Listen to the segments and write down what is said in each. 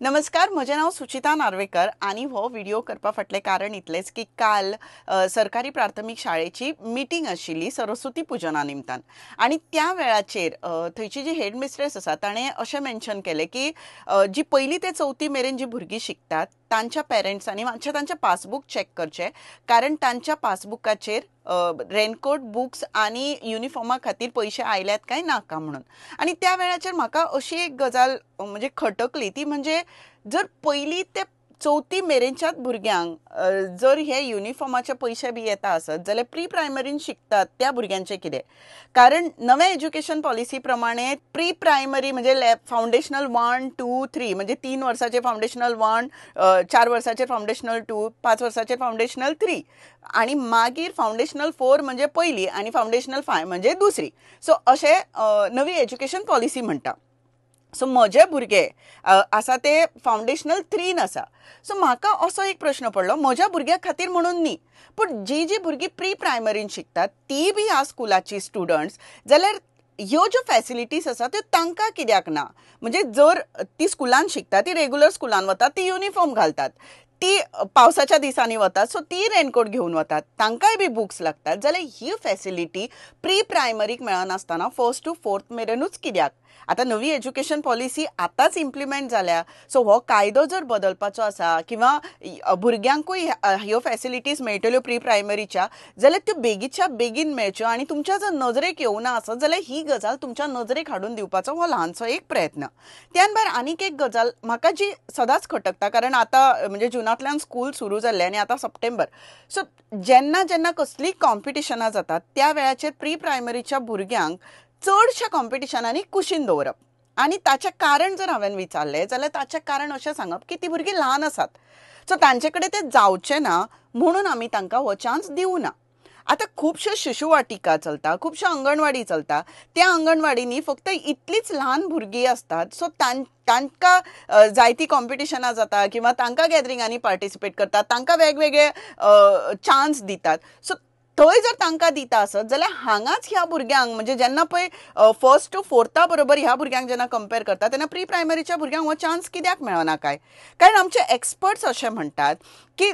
नमस्कार, म्हजें नांव सुचिता नार्वेकर आणि हो व्हिडिओ करपा फाटलें कारण इतलेंच की काल सरकारी प्राथमीक शाळेची मिटींग आशिल्ली सरस्वती पुजना निमतान आणि त्या वेळाचेर थंयची जी हेड मिस्ट्रेस आसा ताणें अशें मेन्शन केलें की जी पयली ते चवथी मेरेन जी भुरगीं शिकतात तांच्या पेरंट्सांनी मातशें तांचें पासबूक चॅक करचें, कारण तांच्या पासबुकाचेर रेनकोट बुक्स आणि युनिफॉर्मा खातीर पयशे आयल्यात काय नाका म्हणून. आणि त्या वेळाचेर म्हाका अशी एक गजाल म्हणजे खटकली, ती म्हणजे जर पयली ते चवथी मेरेनच्याच भुरग्यांक जर हे युनिफॉर्माचे पयशे बी येता आसत जाल्यार प्री प्रायमरीन शिकतात त्या भुरग्यांचें कितें? कारण नव्या एज्युकेशन पॉलिसी प्रमाणे प्री प्रायमरी म्हणजे फावंडेशनल 1, 2, 3 म्हणजे 3 वर्साचे फावंडेशनल 1, 4 वर्साचे फावंडेशनल 2, 5 वर्साचे फावंडेशनल 3 आणि मागीर फावंडेशनल 4 म्हणजे पयली आणि फावंडेशनल 5 म्हणजे दुसरी. सो अशें नवी एज्युकेशन पॉलिसी म्हणटा. सो म्हजे भुरगे आसा ते फावंडेशनल 3 आसा. सो म्हाका असो एक प्रश्न पडलो, म्हज्या भुरग्या खातीर म्हणून न्ही, पूण जी भुरगीं प्री प्रायमरीन शिकतात ती बी ह्या स्कुलाची स्टुडंट्स, जाल्यार ह्यो ज्यो फॅसिलिटीज आसा त्यो तांकां कित्याक ना? म्हणजे जर ती स्कुलान शिकता, ती रेग्युलर स्कुलान वतात, ती युनिफॉर्म घालतात, ती पावसाच्या दिसांनी वतात, सो ती रेनकोट घेवन वतात, तांकांय बी बुक्स लागतात, जाल्यार ही फॅसिलिटी प्री प्रायमरीक मेळनासतना 1st to 4th मेरेनूच कित्याक? आता नवी एज्युकेशन पॉलिसी आतांच इम्प्लिमेंट जाल्या, सो हो कायदो जर बदलपाचो आसा किंवा भुरग्यांकूय ह्यो फॅसिलिटीज मेळटल्यो प्री प्रायमरीच्या, जाल्यार त्यो बेगीच्या बेगीन मेळच्यो आणि तुमच्या जर नजरेक येवना आसत जाल्यार ही गजाल तुमच्या नजरेक हाडून दिवपाचो हो ल्हानसो एक प्रयत्न. त्यान भायर आनीक एक गजाल म्हाका जी सदांच खटकता, कारण आतां म्हणजे जुनांतल्यान स्कूल सुरू जाल्लें आनी आतां सप्टेंबर, सो जेन्ना जेन्ना कसलीय कॉम्पिटिशनां जातात त्या वेळाचेर प्री प्रायमरीच्या भुरग्यांक चडशा कॉम्पिटिशनांनी कुशीन दवरप. आणि ताचें कारण जर हांवें विचारलें जाल्यार ताचें कारण अशें सांगप की ती भुरगीं ल्हान आसात, सो तांचे कडेन तें जावचें ना म्हणून आमी तांकां हो चान्स दिवना. आतां खुबश्यो शिशुवाटिका चलता, खुबश्यो अंगणवाडी चलता, त्या अंगणवाडींनी फक्त इतलीच ल्हान भुरगीं असतात, सो तांकां जायती कॉम्पिटिशनां जाता किंवा तांकां गॅदरिंगांनी पार्टिसिपेट करतात, तांकां वेगवेगळे चान्स दितात. सो थंय जर तांकां दिता आसत जाल्यार हांगाच ह्या भुरग्यांक म्हणजे जेन्ना पळय 1st to 4th बरोबर ह्या भुरग्यांक जेन्ना कंपेर करता तेन्ना प्री प्रायमरीच्या भुरग्यांक हो चान्स कित्याक मेळना काय? कारण आमचे एक्सपर्ट्स अशें म्हणटात की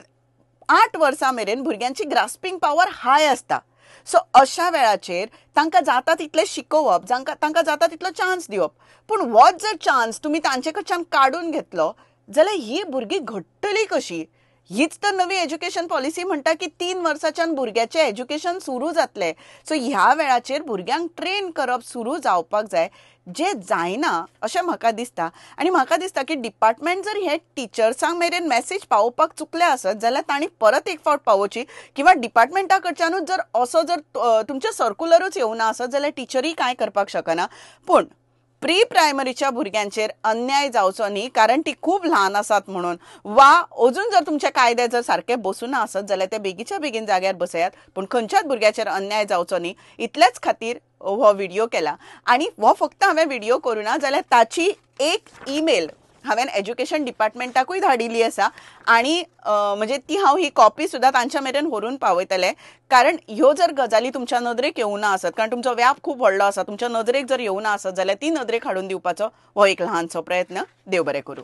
8 वर्सां मेरेन भुरग्यांची ग्रास्पिंग पावर हाय आसता. सो अशा वेळाचेर तांकां जाता तितलें शिकोवप, तांकां जाता तितलो चान्स दिवप. पूण होच जर चान्स तुमी तांचे कडच्यान काडून घेतलो जाल्यार ही भुरगीं घडटलीं कशीं? हीच तर नवी एज्युकेशन पॉलिसी म्हणटा की 3 वर्साच्यान भुरग्याचें एज्युकेशन सुरू जातलें. सो ह्या वेळाचेर भुरग्यांक ट्रेन करप सुरू जावपाक जाय, जें जायना अशें म्हाका दिसता. आनी म्हाका दिसता की डिपार्टमेंट जर हे टिचर्सांक मेरेन मॅसेज पावोवपाक चुकले आसत जाल्यार तांणी परत एक फावट पावोवची, किंवा डिपार्टमेंटा कडच्यानूच जर असो जर तुमचे सर्कुलरूच येवना आसत जाल्यार टिचरी कांय करपाक शकना. पूण प्री प्रायमरीच्या भुरग्यांचेर अन्याय जावचो न्ही, कारण ती खूब ल्हान आसात म्हणून, वा अजून जर तुमचे कायदे जर सारके बसूना आसत जाल्यार ते बेगीच्या बेगीन जाग्यार बसयात, पूण खंयच्याच भुरग्याचेर अन्याय जावचो न्ही इतलेच खातीर हो व्हिडिओ केला. आणि हो फक्त हांवें व्हिडिओ करूना जाल्यार ताची एक ईमेल हांवें एज्युकेशन डिपार्टमेंटाकूय धाडिल्ली आसा आणि म्हणजे ती हांव ही कॉपी सुद्दां तांच्या मेरेन व्हरून पावयतलें. कारण ह्यो जर गजाली तुमच्या नदरेक येवना आसत, कारण तुमचो व्याप खूब व्हडलो आसा, तुमच्या नदरेक जर येवना आसत जाल्यार ती नदरेक हाडून दिवपाचो हो एक ल्हानसो प्रयत्न. देव बरें करूं.